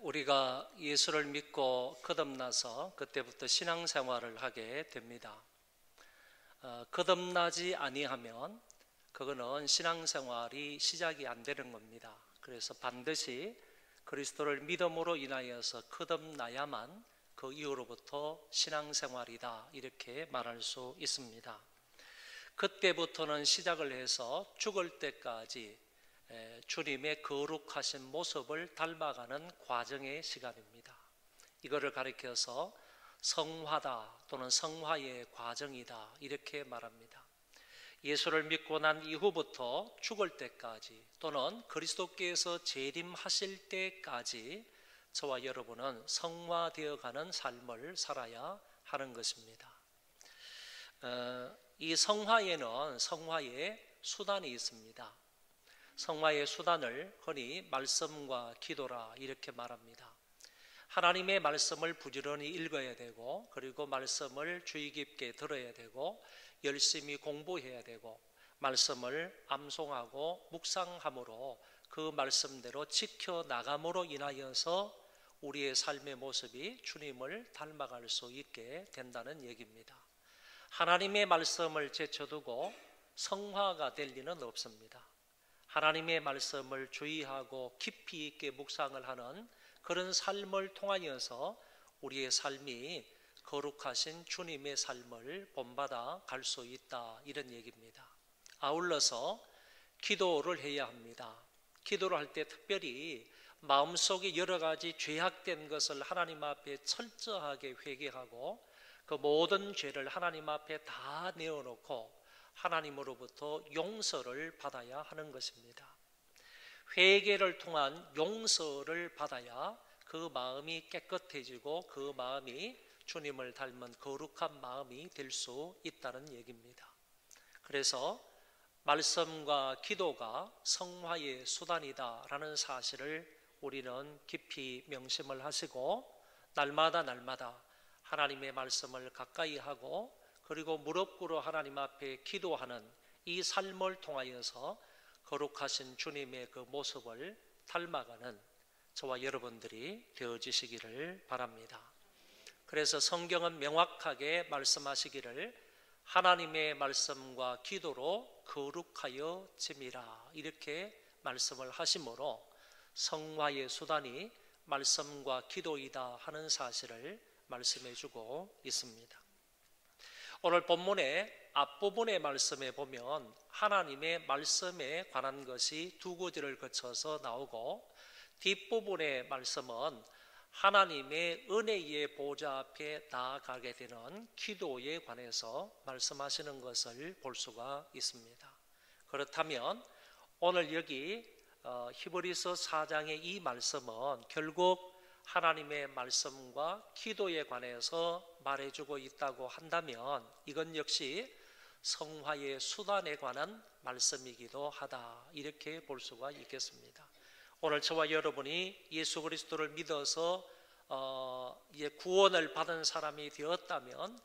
우리가 예수를 믿고 거듭나서 그때부터 신앙생활을 하게 됩니다. 거듭나지 아니하면 그거는 신앙생활이 시작이 안 되는 겁니다. 그래서 반드시 그리스도를 믿음으로 인하여서 거듭나야만 그 이후로부터 신앙생활이다, 이렇게 말할 수 있습니다. 그때부터는 시작을 해서 죽을 때까지 주님의 거룩하신 모습을 닮아가는 과정의 시간입니다. 이거를 가리켜서 성화다 또는 성화의 과정이다, 이렇게 말합니다. 예수를 믿고 난 이후부터 죽을 때까지 또는 그리스도께서 재림하실 때까지 저와 여러분은 성화되어가는 삶을 살아야 하는 것입니다. 이 성화에는 성화의 수단이 있습니다. 성화의 수단을 흔히 말씀과 기도라 이렇게 말합니다. 하나님의 말씀을 부지런히 읽어야 되고, 그리고 말씀을 주의 깊게 들어야 되고, 열심히 공부해야 되고, 말씀을 암송하고 묵상함으로 그 말씀대로 지켜나감으로 인하여서 우리의 삶의 모습이 주님을 닮아갈 수 있게 된다는 얘기입니다. 하나님의 말씀을 제쳐두고 성화가 될 리는 없습니다. 하나님의 말씀을 주의하고 깊이 있게 묵상을 하는 그런 삶을 통하여서 우리의 삶이 거룩하신 주님의 삶을 본받아 갈 수 있다, 이런 얘기입니다. 아울러서 기도를 해야 합니다. 기도를 할 때 특별히 마음속에 여러 가지 죄악된 것을 하나님 앞에 철저하게 회개하고 그 모든 죄를 하나님 앞에 다 내어놓고 하나님으로부터 용서를 받아야 하는 것입니다. 회개를 통한 용서를 받아야 그 마음이 깨끗해지고 그 마음이 주님을 닮은 거룩한 마음이 될 수 있다는 얘기입니다. 그래서 말씀과 기도가 성화의 수단이다라는 사실을 우리는 깊이 명심을 하시고 날마다 하나님의 말씀을 가까이 하고 그리고 무릎 꿇어 하나님 앞에 기도하는 이 삶을 통하여서 거룩하신 주님의 그 모습을 닮아가는 저와 여러분들이 되어지시기를 바랍니다. 그래서 성경은 명확하게 말씀하시기를 하나님의 말씀과 기도로 거룩하여 짐이라, 이렇게 말씀을 하시므로 성화의 수단이 말씀과 기도이다 하는 사실을 말씀해 주고 있습니다. 오늘 본문의 앞부분의 말씀에 보면 하나님의 말씀에 관한 것이 두 구절을 거쳐서 나오고, 뒷부분의 말씀은 하나님의 은혜의 보좌 앞에 나아가게 되는 기도에 관해서 말씀하시는 것을 볼 수가 있습니다. 그렇다면 오늘 여기 히브리서 4장의 이 말씀은 결국 하나님의 말씀과 기도에 관해서 말해주고 있다고 한다면 이건 역시 성화의 수단에 관한 말씀이기도 하다, 이렇게 볼 수가 있겠습니다. 오늘 저와 여러분이 예수 그리스도를 믿어서 구원을 받은 사람이 되었다면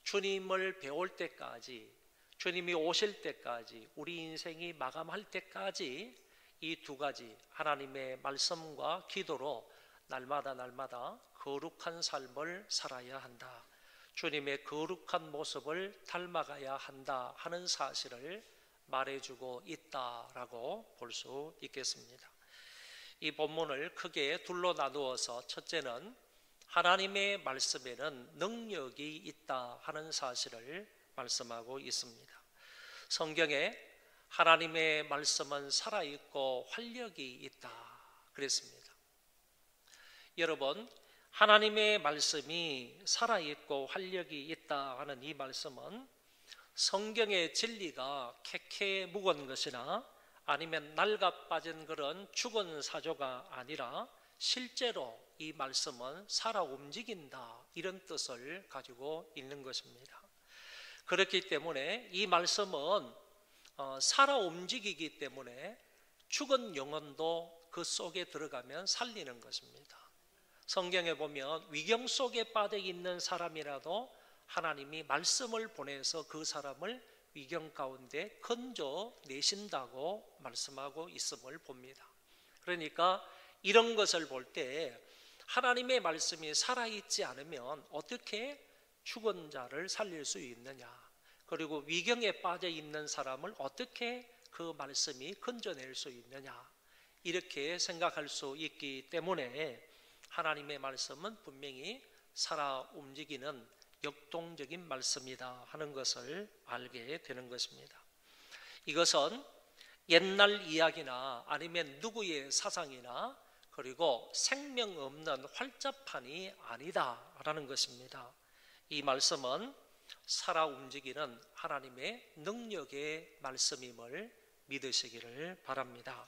주님을 배울 때까지, 주님이 오실 때까지, 우리 인생이 마감할 때까지 이 두 가지 하나님의 말씀과 기도로 날마다 거룩한 삶을 살아야 한다, 주님의 거룩한 모습을 닮아가야 한다 하는 사실을 말해주고 있다라고 볼 수 있겠습니다. 이 본문을 크게 둘로 나누어서 첫째는 하나님의 말씀에는 능력이 있다 하는 사실을 말씀하고 있습니다. 성경에 하나님의 말씀은 살아있고 활력이 있다 그랬습니다. 여러분, 하나님의 말씀이 살아있고 활력이 있다 하는 이 말씀은 성경의 진리가 캐캐 묵은 것이나 아니면 낡아 빠진 그런 죽은 사조가 아니라 실제로 이 말씀은 살아 움직인다, 이런 뜻을 가지고 있는 것입니다. 그렇기 때문에 이 말씀은 살아 움직이기 때문에 죽은 영혼도 그 속에 들어가면 살리는 것입니다. 성경에 보면 위경 속에 빠져 있는 사람이라도 하나님이 말씀을 보내서 그 사람을 위경 가운데 건져내신다고 말씀하고 있음을 봅니다. 그러니까 이런 것을 볼 때 하나님의 말씀이 살아있지 않으면 어떻게 죽은 자를 살릴 수 있느냐, 그리고 위경에 빠져 있는 사람을 어떻게 그 말씀이 건져낼 수 있느냐, 이렇게 생각할 수 있기 때문에 하나님의 말씀은 분명히 살아 움직이는 역동적인 말씀이다 하는 것을 알게 되는 것입니다. 이것은 옛날 이야기나 아니면 누구의 사상이나 그리고 생명 없는 활자판이 아니다라는 것입니다. 이 말씀은 살아 움직이는 하나님의 능력의 말씀임을 믿으시기를 바랍니다.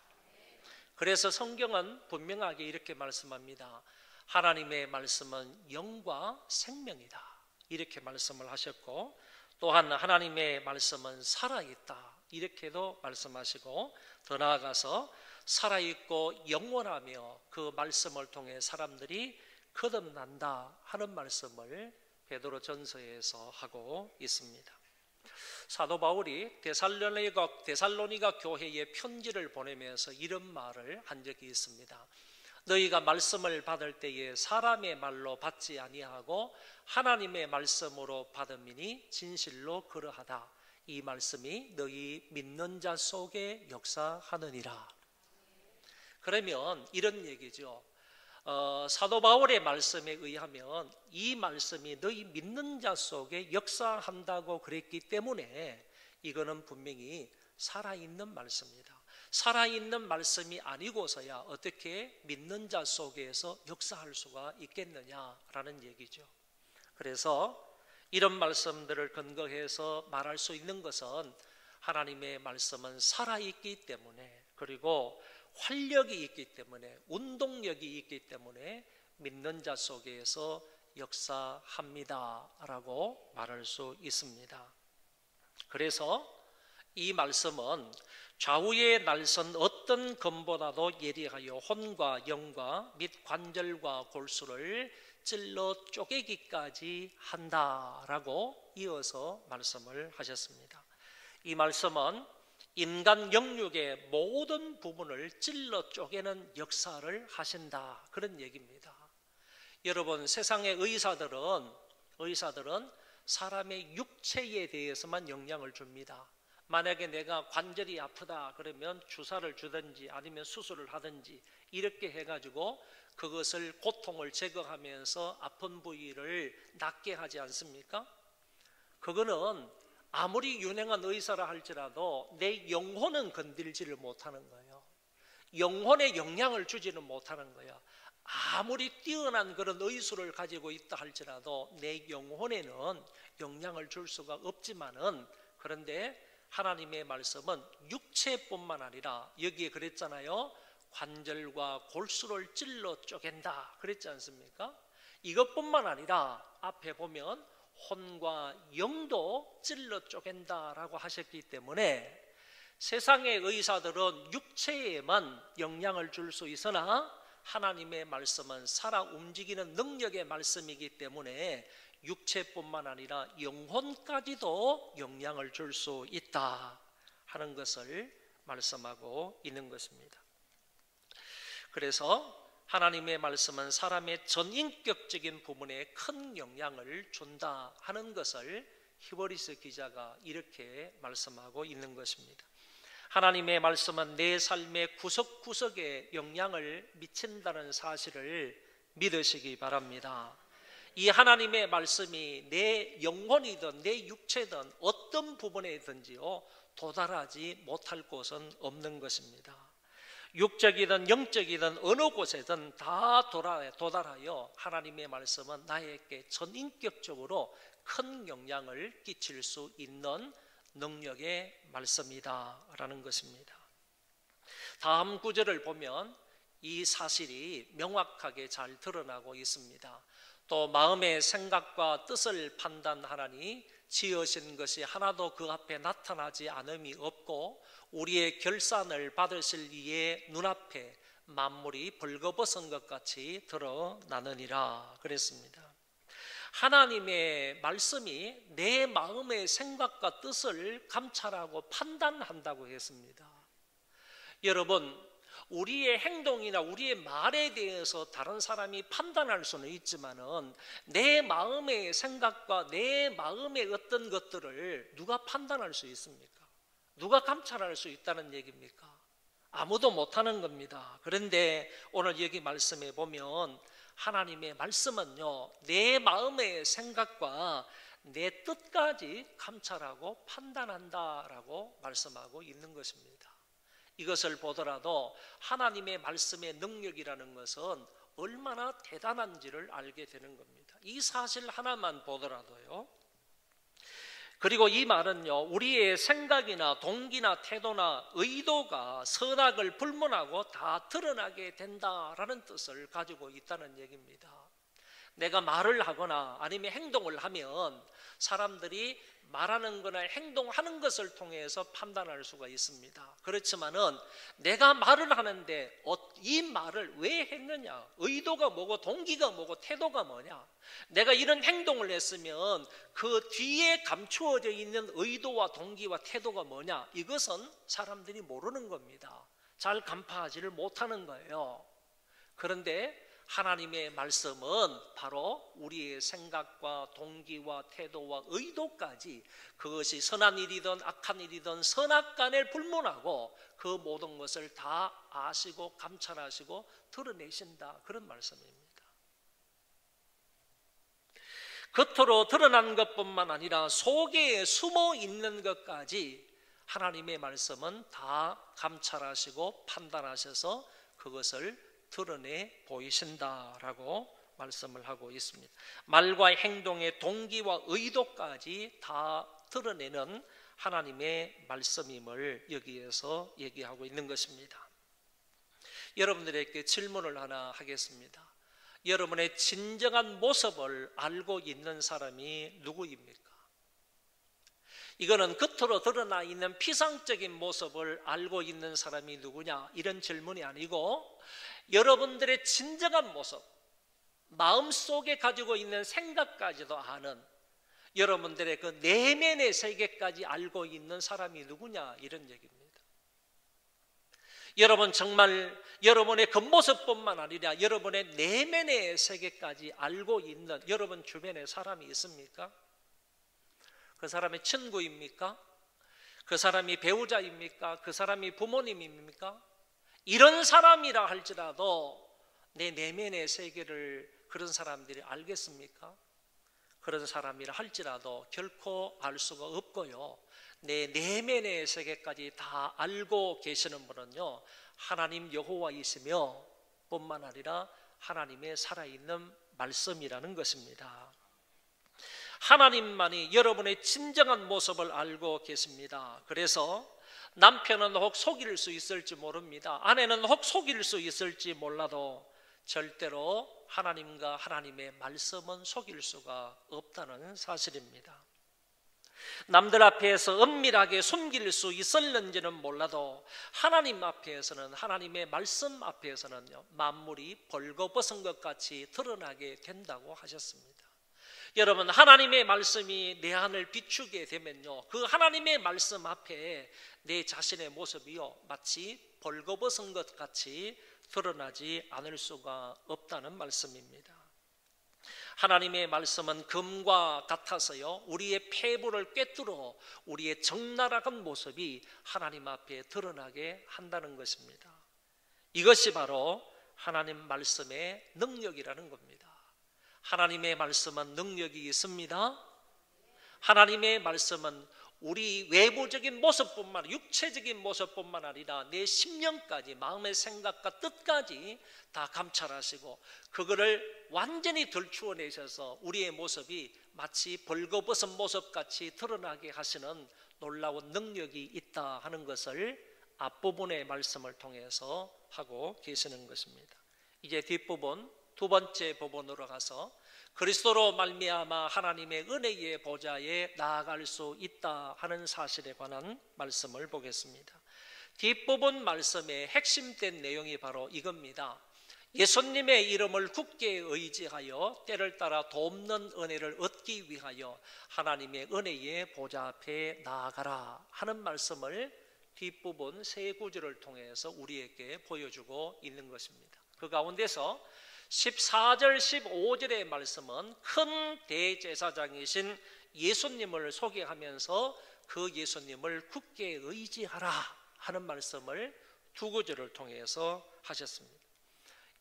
그래서 성경은 분명하게 이렇게 말씀합니다. 하나님의 말씀은 영과 생명이다, 이렇게 말씀을 하셨고, 또한 하나님의 말씀은 살아있다, 이렇게도 말씀하시고, 더 나아가서 살아있고 영원하며 그 말씀을 통해 사람들이 거듭난다 하는 말씀을 베드로전서에서 하고 있습니다. 사도 바울이 데살로니가 교회에 편지를 보내면서 이런 말을 한 적이 있습니다. 너희가 말씀을 받을 때에 사람의 말로 받지 아니하고 하나님의 말씀으로 받음이니 진실로 그러하다. 이 말씀이 너희 믿는 자 속에 역사하느니라. 그러면 이런 얘기죠. 사도 바울의 말씀에 의하면 이 말씀이 너희 믿는 자 속에 역사한다고 그랬기 때문에 이거는 분명히 살아있는 말씀이다. 살아있는 말씀이 아니고서야 어떻게 믿는 자 속에서 역사할 수가 있겠느냐라는 얘기죠. 그래서 이런 말씀들을 근거해서 말할 수 있는 것은 하나님의 말씀은 살아있기 때문에, 그리고 활력이 있기 때문에, 운동력이 있기 때문에 믿는 자 속에서 역사합니다 라고 말할 수 있습니다. 그래서 이 말씀은 좌우에 날선 어떤 검보다도 예리하여 혼과 영과 및 관절과 골수를 찔러 쪼개기까지 한다라고 이어서 말씀을 하셨습니다. 이 말씀은 인간 영육의 모든 부분을 찔러 쪼개는 역사를 하신다, 그런 얘기입니다. 여러분, 세상의 의사들은 사람의 육체에 대해서만 영향을 줍니다. 만약에 내가 관절이 아프다 그러면 주사를 주든지 아니면 수술을 하든지 이렇게 해가지고 그것을 고통을 제거하면서 아픈 부위를 낫게 하지 않습니까? 그거는 아무리 유능한 의사라 할지라도 내 영혼은 건들지를 못하는 거예요. 영혼에 영향을 주지는 못하는 거예요. 아무리 뛰어난 그런 의술을 가지고 있다 할지라도 내 영혼에는 영향을 줄 수가 없지만은, 그런데 하나님의 말씀은 육체뿐만 아니라 여기에 그랬잖아요. 관절과 골수를 찔러 쪼갠다 그랬지 않습니까? 이것뿐만 아니라 앞에 보면 혼과 영도 찔러 쪼갠다라고 하셨기 때문에 세상의 의사들은 육체에만 영향을 줄 수 있으나 하나님의 말씀은 살아 움직이는 능력의 말씀이기 때문에 육체뿐만 아니라 영혼까지도 영향을 줄 수 있다 하는 것을 말씀하고 있는 것입니다. 그래서 하나님의 말씀은 사람의 전인격적인 부분에 큰 영향을 준다 하는 것을 히브리서 기자가 이렇게 말씀하고 있는 것입니다. 하나님의 말씀은 내 삶의 구석구석에 영향을 미친다는 사실을 믿으시기 바랍니다. 이 하나님의 말씀이 내 영혼이든 내 육체든 어떤 부분에든지요 도달하지 못할 곳은 없는 것입니다. 육적이든 영적이든 어느 곳에든 다 도달하여 하나님의 말씀은 나에게 전인격적으로 큰 영향을 끼칠 수 있는 능력의 말씀이다라는 것입니다. 다음 구절을 보면 이 사실이 명확하게 잘 드러나고 있습니다. 또 마음의 생각과 뜻을 판단하나니 지으신 것이 하나도 그 앞에 나타나지 않음이 없고 우리의 결산을 받으실 이의 눈앞에 만물이 벌거벗은 것 같이 드러나느니라 그랬습니다. 하나님의 말씀이 내 마음의 생각과 뜻을 감찰하고 판단한다고 했습니다. 여러분, 우리의 행동이나 우리의 말에 대해서 다른 사람이 판단할 수는 있지만은 내 마음의 생각과 내 마음의 어떤 것들을 누가 판단할 수 있습니까? 누가 감찰할 수 있다는 얘기입니까? 아무도 못하는 겁니다. 그런데 오늘 여기 말씀에 보면 하나님의 말씀은요, 내 마음의 생각과 내 뜻까지 감찰하고 판단한다라고 말씀하고 있는 것입니다. 이것을 보더라도 하나님의 말씀의 능력이라는 것은 얼마나 대단한지를 알게 되는 겁니다. 이 사실 하나만 보더라도요. 그리고 이 말은요, 우리의 생각이나 동기나 태도나 의도가 선악을 불문하고 다 드러나게 된다라는 뜻을 가지고 있다는 얘기입니다. 내가 말을 하거나 아니면 행동을 하면 사람들이 말하는 거나 행동하는 것을 통해서 판단할 수가 있습니다. 그렇지만은 내가 말을 하는데 이 말을 왜 했느냐, 의도가 뭐고 동기가 뭐고 태도가 뭐냐, 내가 이런 행동을 했으면 그 뒤에 감추어져 있는 의도와 동기와 태도가 뭐냐, 이것은 사람들이 모르는 겁니다. 잘 간파하지를 못하는 거예요. 그런데 하나님의 말씀은 바로 우리의 생각과 동기와 태도와 의도까지, 그것이 선한 일이든 악한 일이든 선악간을 불문하고 그 모든 것을 다 아시고 감찰하시고 드러내신다, 그런 말씀입니다. 겉으로 드러난 것뿐만 아니라 속에 숨어 있는 것까지 하나님의 말씀은 다 감찰하시고 판단하셔서 그것을 드러내 보이신다라고 말씀을 하고 있습니다. 말과 행동의 동기와 의도까지 다 드러내는 하나님의 말씀임을 여기에서 얘기하고 있는 것입니다. 여러분들에게 질문을 하나 하겠습니다. 여러분의 진정한 모습을 알고 있는 사람이 누구입니까? 이거는 겉으로 드러나 있는 피상적인 모습을 알고 있는 사람이 누구냐, 이런 질문이 아니고 여러분들의 진정한 모습, 마음속에 가지고 있는 생각까지도 아는, 여러분들의 그 내면의 세계까지 알고 있는 사람이 누구냐, 이런 얘기입니다. 여러분 정말 여러분의 겉모습뿐만 아니라 여러분의 내면의 세계까지 알고 있는 여러분 주변에 사람이 있습니까? 그 사람이 친구입니까? 그 사람이 배우자입니까? 그 사람이 부모님입니까? 이런 사람이라 할지라도 내 내면의 세계를 그런 사람들이 알겠습니까? 그런 사람이라 할지라도 결코 알 수가 없고요. 내 내면의 세계까지 다 알고 계시는 분은요, 하나님 여호와이시며 뿐만 아니라 하나님의 살아있는 말씀이라는 것입니다. 하나님만이 여러분의 진정한 모습을 알고 계십니다. 그래서 남편은 혹 속일 수 있을지 모릅니다. 아내는 혹 속일 수 있을지 몰라도 절대로 하나님과 하나님의 말씀은 속일 수가 없다는 사실입니다. 남들 앞에서 은밀하게 숨길 수 있었는지는 몰라도 하나님 앞에서는, 하나님의 말씀 앞에서는요, 만물이 벌거벗은 것 같이 드러나게 된다고 하셨습니다. 여러분, 하나님의 말씀이 내 안을 비추게 되면요, 그 하나님의 말씀 앞에 내 자신의 모습이요, 마치 벌거벗은 것 같이 드러나지 않을 수가 없다는 말씀입니다. 하나님의 말씀은 금과 같아서요, 우리의 폐부를 꿰뚫어 우리의 적나라한 모습이 하나님 앞에 드러나게 한다는 것입니다. 이것이 바로 하나님 말씀의 능력이라는 겁니다. 하나님의 말씀은 능력이 있습니다. 하나님의 말씀은 우리 외부적인 모습뿐만, 육체적인 모습뿐만 아니라 내 심령까지, 마음의 생각과 뜻까지 다 감찰하시고 그거를 완전히 들추어내셔서 우리의 모습이 마치 벌거벗은 모습같이 드러나게 하시는 놀라운 능력이 있다 하는 것을 앞부분의 말씀을 통해서 하고 계시는 것입니다. 이제 뒷부분, 두 번째 부분으로 가서 그리스도로 말미암아 하나님의 은혜의 보좌에 나아갈 수 있다 하는 사실에 관한 말씀을 보겠습니다. 뒷부분 말씀의 핵심된 내용이 바로 이겁니다. 예수님의 이름을 굳게 의지하여 때를 따라 돕는 은혜를 얻기 위하여 하나님의 은혜의 보좌 앞에 나아가라 하는 말씀을 뒷부분 세 구절을 통해서 우리에게 보여주고 있는 것입니다. 그 가운데서 14절 15절의 말씀은 큰 대제사장이신 예수님을 소개하면서 그 예수님을 굳게 의지하라 하는 말씀을 두 구절을 통해서 하셨습니다.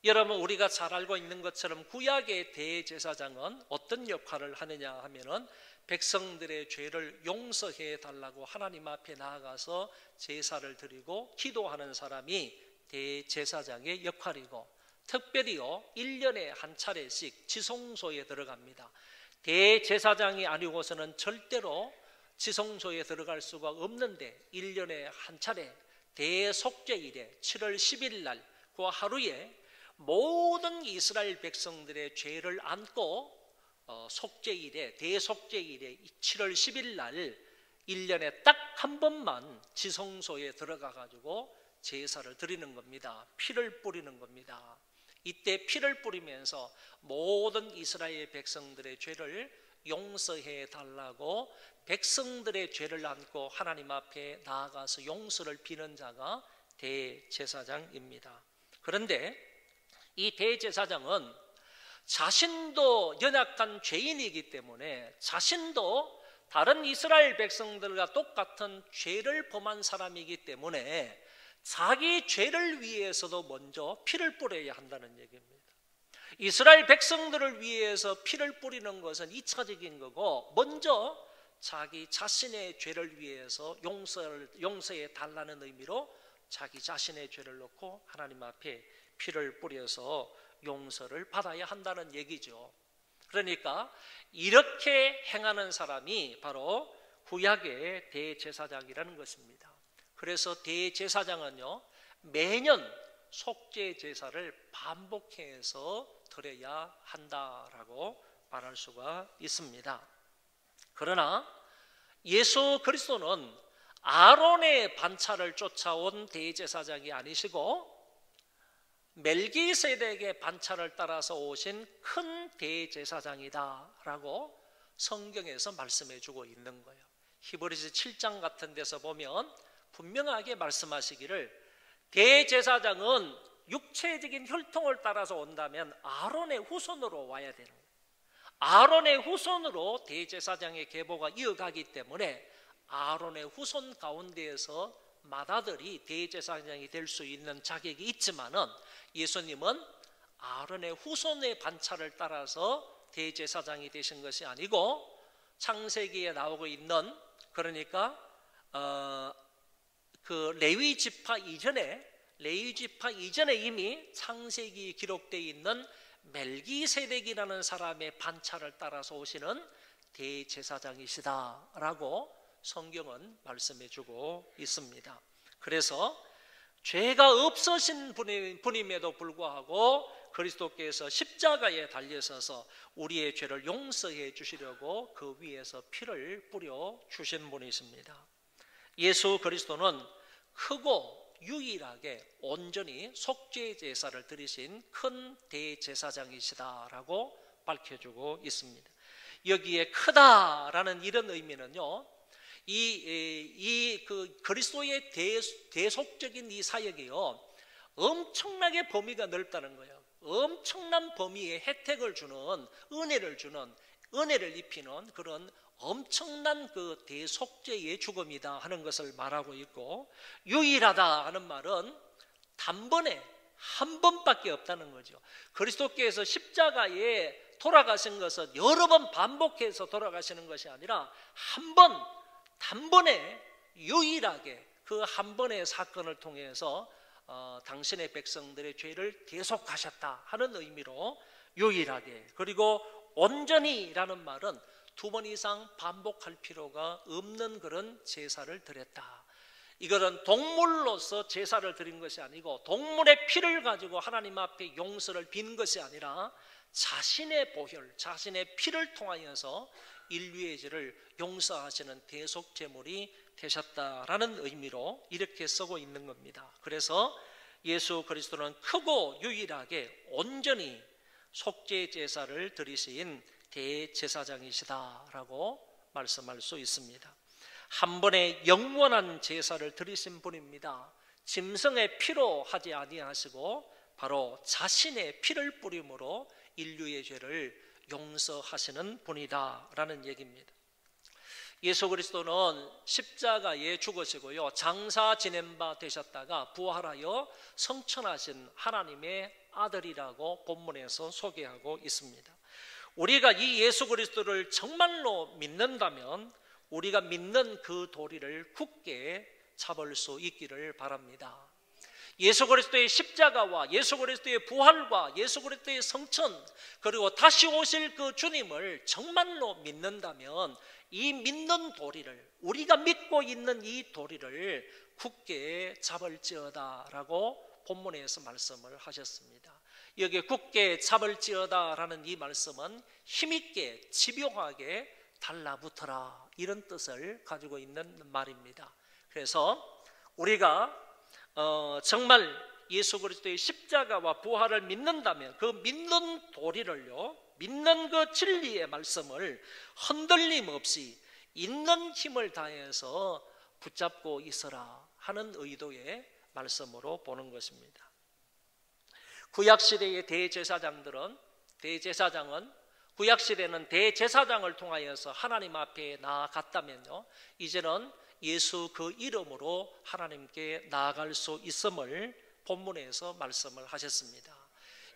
여러분, 우리가 잘 알고 있는 것처럼 구약의 대제사장은 어떤 역할을 하느냐 하면은 백성들의 죄를 용서해 달라고 하나님 앞에 나아가서 제사를 드리고 기도하는 사람이 대제사장의 역할이고, 특별히요 1년에 한 차례씩 지성소에 들어갑니다. 대제사장이 아니고서는 절대로 지성소에 들어갈 수가 없는데 1년에 한 차례 대속죄일에 7월 10일 날 그 하루에 모든 이스라엘 백성들의 죄를 안고 속죄일에 대속죄일에 7월 10일 날 1년에 딱 한 번만 지성소에 들어가 가지고 제사를 드리는 겁니다. 피를 뿌리는 겁니다. 이때 피를 뿌리면서 모든 이스라엘 백성들의 죄를 용서해 달라고 백성들의 죄를 안고 하나님 앞에 나아가서 용서를 비는 자가 대제사장입니다. 그런데 이 대제사장은 자신도 연약한 죄인이기 때문에, 자신도 다른 이스라엘 백성들과 똑같은 죄를 범한 사람이기 때문에 자기 죄를 위해서도 먼저 피를 뿌려야 한다는 얘기입니다. 이스라엘 백성들을 위해서 피를 뿌리는 것은 2차적인 거고, 먼저 자기 자신의 죄를 위해서 용서해 달라는 의미로 자기 자신의 죄를 놓고 하나님 앞에 피를 뿌려서 용서를 받아야 한다는 얘기죠. 그러니까 이렇게 행하는 사람이 바로 구약의 대제사장이라는 것입니다. 그래서 대제사장은요 매년 속죄 제사를 반복해서 드려야 한다라고 말할 수가 있습니다. 그러나 예수 그리스도는 아론의 반차를 쫓아온 대제사장이 아니시고 멜기세덱의 반차를 따라서 오신 큰 대제사장이다라고 성경에서 말씀해 주고 있는 거예요. 히브리서 7장 같은 데서 보면 분명하게 말씀하시기를 대제사장은 육체적인 혈통을 따라서 온다면 아론의 후손으로 와야 되는 거예요. 아론의 후손으로 대제사장의 계보가 이어가기 때문에 아론의 후손 가운데에서 맏아들이 대제사장이 될 수 있는 자격이 있지만은 예수님은 아론의 후손의 반차를 따라서 대제사장이 되신 것이 아니고 창세기에 나오고 있는, 그러니까 그 레위 지파 이전에 이미 창세기에 기록되어 있는 멜기세덱이라는 사람의 반차를 따라서 오시는 대제사장이시다라고 성경은 말씀해 주고 있습니다. 그래서 죄가 없으신 분임에도 불구하고 그리스도께서 십자가에 달려서서 우리의 죄를 용서해 주시려고 그 위에서 피를 뿌려 주신 분이십니다. 예수 그리스도는 크고 유일하게 온전히 속죄 제사를 드리신 큰 대제사장이시다라고 밝혀주고 있습니다. 여기에 크다라는 이런 의미는요, 그 그리스도의 대속적인 이 사역이요 엄청나게 범위가 넓다는 거예요. 엄청난 범위의 혜택을 주는, 은혜를 입히는 그런 엄청난 그 대속죄의 죽음이다 하는 것을 말하고 있고, 유일하다 하는 말은 단번에 한 번밖에 없다는 거죠. 그리스도께서 십자가에 돌아가신 것은 여러 번 반복해서 돌아가시는 것이 아니라 한 번, 단번에 유일하게 그 한 번의 사건을 통해서 당신의 백성들의 죄를 대속하셨다 하는 의미로 유일하게, 그리고 온전히라는 말은 두 번 이상 반복할 필요가 없는 그런 제사를 드렸다. 이것은 동물로서 제사를 드린 것이 아니고 동물의 피를 가지고 하나님 앞에 용서를 빈 것이 아니라 자신의 보혈, 자신의 피를 통하여서 인류의 죄를 용서하시는 대속 제물이 되셨다라는 의미로 이렇게 쓰고 있는 겁니다. 그래서 예수 그리스도는 크고 유일하게 온전히 속죄 제사를 드리신 대제사장이시다라고 말씀할 수 있습니다. 한 번에 영원한 제사를 드리신 분입니다. 짐승의 피로 하지 아니하시고 바로 자신의 피를 뿌림으로 인류의 죄를 용서하시는 분이다라는 얘기입니다. 예수 그리스도는 십자가에 죽으시고요, 장사 지낸 바 되셨다가 부활하여 성천하신 하나님의 아들이라고 본문에서 소개하고 있습니다. 우리가 이 예수 그리스도를 정말로 믿는다면 우리가 믿는 그 도리를 굳게 잡을 수 있기를 바랍니다. 예수 그리스도의 십자가와 예수 그리스도의 부활과 예수 그리스도의 성천, 그리고 다시 오실 그 주님을 정말로 믿는다면 이 믿는 도리를, 우리가 믿고 있는 이 도리를 굳게 잡을지어다 라고 본문에서 말씀을 하셨습니다. 여기에 굳게 잡을지어다라는 이 말씀은 힘있게 집요하게 달라붙어라, 이런 뜻을 가지고 있는 말입니다. 그래서 우리가 정말 예수 그리스도의 십자가와 부활을 믿는다면 그 믿는 도리를요, 믿는 그 진리의 말씀을 흔들림 없이 있는 힘을 다해서 붙잡고 있어라 하는 의도의 말씀으로 보는 것입니다. 구약시대의 대제사장은 구약시대는 대제사장을 통하여서 하나님 앞에 나아갔다면요, 이제는 예수 그 이름으로 하나님께 나아갈 수 있음을 본문에서 말씀을 하셨습니다.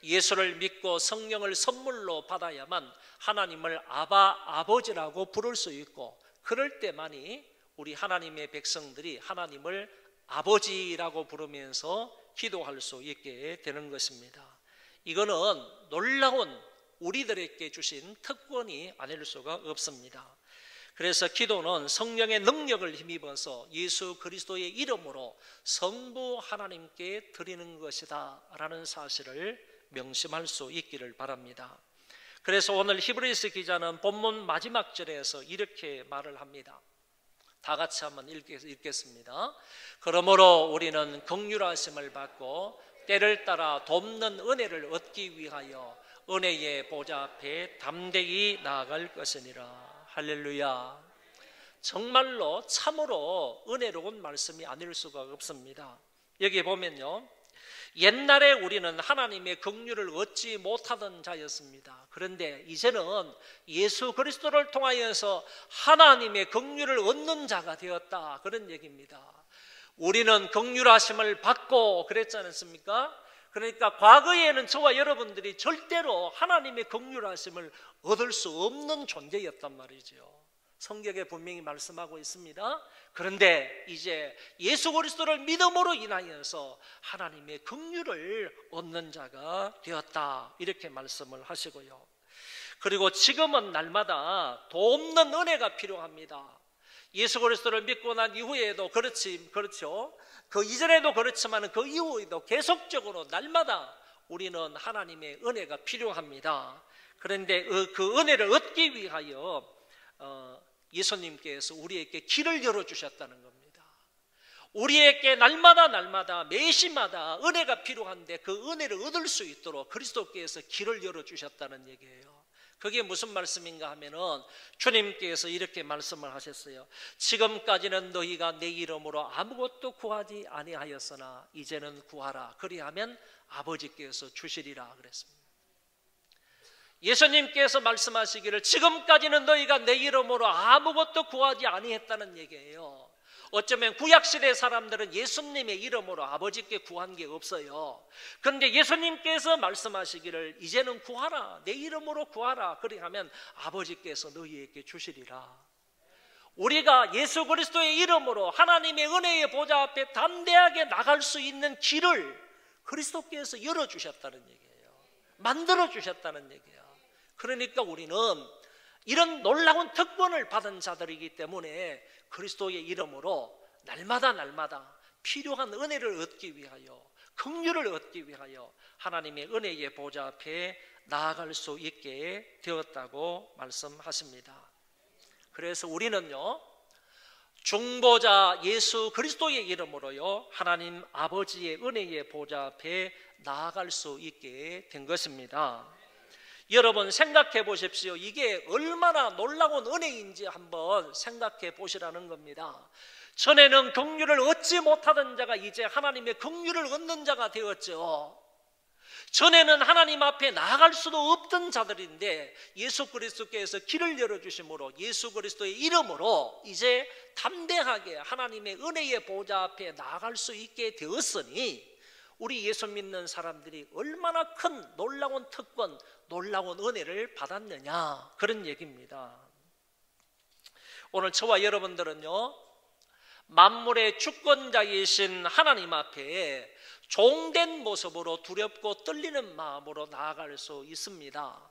예수를 믿고 성령을 선물로 받아야만 하나님을 아버지라고 부를 수 있고, 그럴 때만이 우리 하나님의 백성들이 하나님을 아버지라고 부르면서 기도할 수 있게 되는 것입니다. 이거는 놀라운 우리들에게 주신 특권이 아닐 수가 없습니다. 그래서 기도는 성령의 능력을 힘입어서 예수 그리스도의 이름으로 성부 하나님께 드리는 것이다 라는 사실을 명심할 수 있기를 바랍니다. 그래서 오늘 히브리서 기자는 본문 마지막 절에서 이렇게 말을 합니다. 다 같이 한번 읽겠습니다. 그러므로 우리는 긍휼하심을 받고 때를 따라 돕는 은혜를 얻기 위하여 은혜의 보좌 앞에 담대히 나아갈 것이니라. 할렐루야. 정말로 참으로 은혜로운 말씀이 아닐 수가 없습니다. 여기 보면요, 옛날에 우리는 하나님의 긍휼을 얻지 못하던 자였습니다. 그런데 이제는 예수 그리스도를 통하여서 하나님의 긍휼을 얻는 자가 되었다, 그런 얘기입니다. 우리는 긍휼하심을 받고 그랬지 않습니까? 그러니까 과거에는 저와 여러분들이 절대로 하나님의 긍휼하심을 얻을 수 없는 존재였단 말이죠. 성경에 분명히 말씀하고 있습니다. 그런데 이제 예수 그리스도를 믿음으로 인하여서 하나님의 긍휼을 얻는 자가 되었다, 이렇게 말씀을 하시고요. 그리고 지금은 날마다 돕는 은혜가 필요합니다. 예수 그리스도를 믿고 난 이후에도 그렇죠. 그 이전에도 그렇지만 그 이후에도 계속적으로 날마다 우리는 하나님의 은혜가 필요합니다. 그런데 그 은혜를 얻기 위하여 예수님께서 우리에게 길을 열어주셨다는 겁니다. 우리에게 날마다 매시마다 은혜가 필요한데 그 은혜를 얻을 수 있도록 그리스도께서 길을 열어주셨다는 얘기예요. 그게 무슨 말씀인가 하면은 주님께서 이렇게 말씀을 하셨어요. 지금까지는 너희가 내 이름으로 아무것도 구하지 아니하였으나 이제는 구하라. 그리하면 아버지께서 주시리라 그랬습니다. 예수님께서 말씀하시기를 지금까지는 너희가 내 이름으로 아무것도 구하지 아니했다는 얘기예요. 어쩌면 구약시대 사람들은 예수님의 이름으로 아버지께 구한 게 없어요. 그런데 예수님께서 말씀하시기를 이제는 구하라, 내 이름으로 구하라. 그리하면 아버지께서 너희에게 주시리라. 우리가 예수 그리스도의 이름으로 하나님의 은혜의 보좌 앞에 담대하게 나갈 수 있는 길을 그리스도께서 열어주셨다는 얘기예요. 만들어주셨다는 얘기예요. 그러니까 우리는 이런 놀라운 특권을 받은 자들이기 때문에 그리스도의 이름으로 날마다 필요한 은혜를 얻기 위하여, 긍휼을 얻기 위하여 하나님의 은혜의 보좌 앞에 나아갈 수 있게 되었다고 말씀하십니다. 그래서 우리는요, 중보자 예수 그리스도의 이름으로요, 하나님 아버지의 은혜의 보좌 앞에 나아갈 수 있게 된 것입니다. 여러분 생각해 보십시오. 이게 얼마나 놀라운 은혜인지 한번 생각해 보시라는 겁니다. 전에는 긍휼을 얻지 못하던 자가 이제 하나님의 긍휼을 얻는 자가 되었죠. 전에는 하나님 앞에 나아갈 수도 없던 자들인데 예수 그리스도께서 길을 열어주심으로 예수 그리스도의 이름으로 이제 담대하게 하나님의 은혜의 보좌 앞에 나아갈 수 있게 되었으니 우리 예수 믿는 사람들이 얼마나 큰 놀라운 특권, 놀라운 은혜를 받았느냐, 그런 얘기입니다. 오늘 저와 여러분들은요, 만물의 주권자이신 하나님 앞에 종된 모습으로 두렵고 떨리는 마음으로 나아갈 수 있습니다.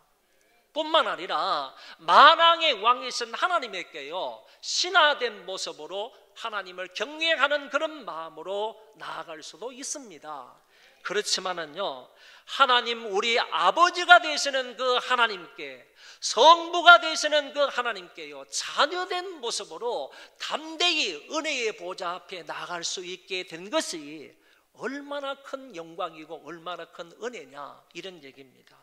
뿐만 아니라 만왕의 왕이신 하나님에게요, 신하된 모습으로 하나님을 경외하는 그런 마음으로 나아갈 수도 있습니다. 그렇지만은요, 하나님 우리 아버지가 되시는 그 하나님께, 성부가 되시는 그 하나님께요, 자녀된 모습으로 담대히 은혜의 보좌 앞에 나아갈 수 있게 된 것이 얼마나 큰 영광이고 얼마나 큰 은혜냐, 이런 얘기입니다.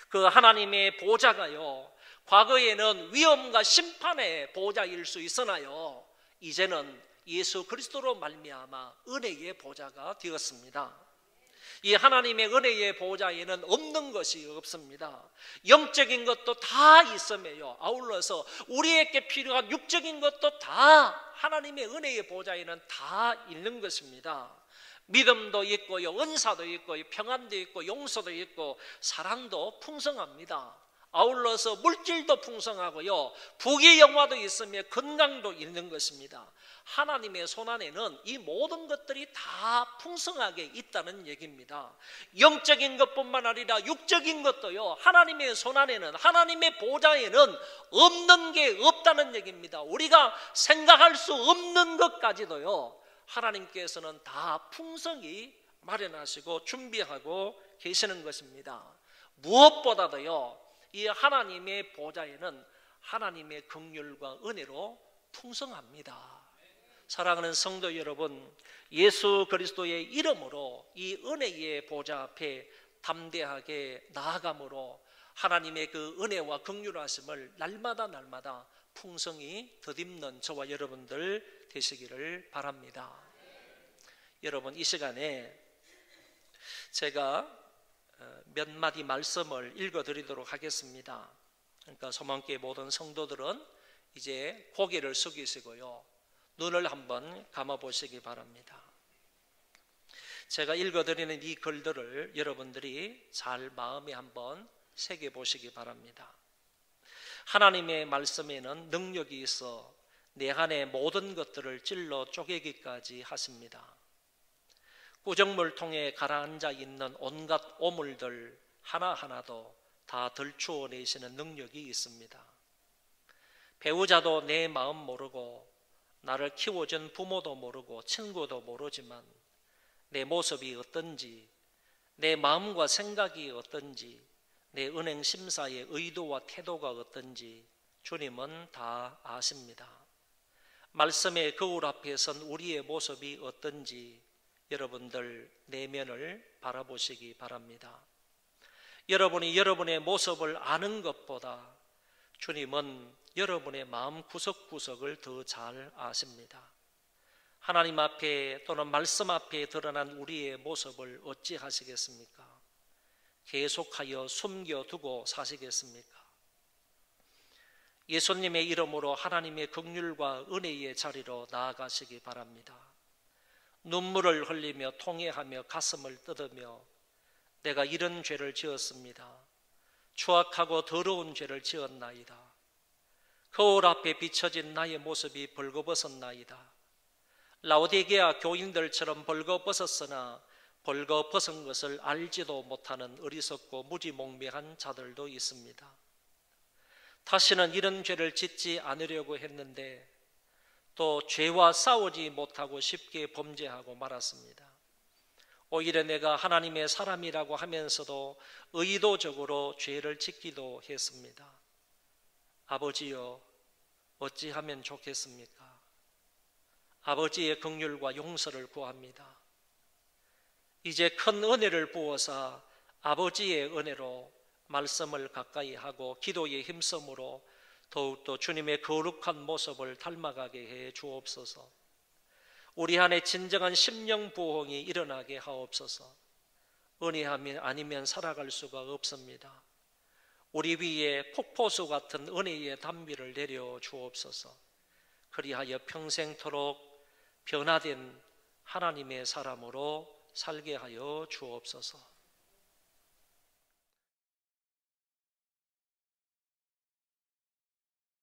그 하나님의 보좌가요, 과거에는 위험과 심판의 보좌일 수 있으나요, 이제는 예수 그리스도로 말미암아 은혜의 보좌가 되었습니다. 이 하나님의 은혜의 보좌에는 없는 것이 없습니다. 영적인 것도 다 있음에요, 아울러서 우리에게 필요한 육적인 것도 다 하나님의 은혜의 보좌에는 다 있는 것입니다. 믿음도 있고요, 은사도 있고요, 평안도 있고, 용서도 있고, 사랑도 풍성합니다. 아울러서 물질도 풍성하고요, 부귀 영화도 있으며 건강도 있는 것입니다. 하나님의 손안에는 이 모든 것들이 다 풍성하게 있다는 얘기입니다. 영적인 것뿐만 아니라 육적인 것도요, 하나님의 손안에는, 하나님의 보좌에는 없는 게 없다는 얘기입니다. 우리가 생각할 수 없는 것까지도요, 하나님께서는 다 풍성히 마련하시고 준비하고 계시는 것입니다. 무엇보다도요, 이 하나님의 보좌에는 하나님의 긍휼과 은혜로 풍성합니다. 사랑하는 성도 여러분, 예수 그리스도의 이름으로 이 은혜의 보좌 앞에 담대하게 나아감으로 하나님의 그 은혜와 긍휼하심을 날마다 풍성히 덧입는 저와 여러분들 되시기를 바랍니다. 여러분, 이 시간에 제가 몇 마디 말씀을 읽어드리도록 하겠습니다. 그러니까 소망교회 모든 성도들은 이제 고개를 숙이시고요, 눈을 한번 감아보시기 바랍니다. 제가 읽어드리는 이 글들을 여러분들이 잘 마음에 한번 새겨보시기 바랍니다. 하나님의 말씀에는 능력이 있어 내 안의 모든 것들을 찔러 쪼개기까지 하십니다. 구정물 통에 가라앉아 있는 온갖 오물들 하나하나도 다 들추어 내시는 능력이 있습니다. 배우자도 내 마음 모르고 나를 키워준 부모도 모르고 친구도 모르지만 내 모습이 어떤지, 내 마음과 생각이 어떤지, 내 은행 심사의 의도와 태도가 어떤지 주님은 다 아십니다. 말씀의 거울 앞에 선 우리의 모습이 어떤지 여러분들 내면을 바라보시기 바랍니다. 여러분이 여러분의 모습을 아는 것보다 주님은 여러분의 마음 구석구석을 더 잘 아십니다. 하나님 앞에 또는 말씀 앞에 드러난 우리의 모습을 어찌 하시겠습니까? 계속하여 숨겨두고 사시겠습니까? 예수님의 이름으로 하나님의 긍휼과 은혜의 자리로 나아가시기 바랍니다. 눈물을 흘리며 통회하며 가슴을 뜯으며 내가 이런 죄를 지었습니다. 추악하고 더러운 죄를 지었나이다. 거울 앞에 비춰진 나의 모습이 벌거벗었나이다. 라오디게아 교인들처럼 벌거벗었으나 벌거벗은 것을 알지도 못하는 어리석고 무지몽매한 자들도 있습니다. 다시는 이런 죄를 짓지 않으려고 했는데 또 죄와 싸우지 못하고 쉽게 범죄하고 말았습니다. 오히려 내가 하나님의 사람이라고 하면서도 의도적으로 죄를 짓기도 했습니다. 아버지여, 어찌하면 좋겠습니까? 아버지의 긍휼과 용서를 구합니다. 이제 큰 은혜를 부어서 아버지의 은혜로 말씀을 가까이 하고 기도에 힘쓰므로 더욱더 주님의 거룩한 모습을 닮아가게 해 주옵소서. 우리 안에 진정한 심령 부흥이 일어나게 하옵소서. 은혜 아니면 살아갈 수가 없습니다. 우리 위에 폭포수 같은 은혜의 단비를 내려 주옵소서. 그리하여 평생토록 변화된 하나님의 사람으로 살게 하여 주옵소서.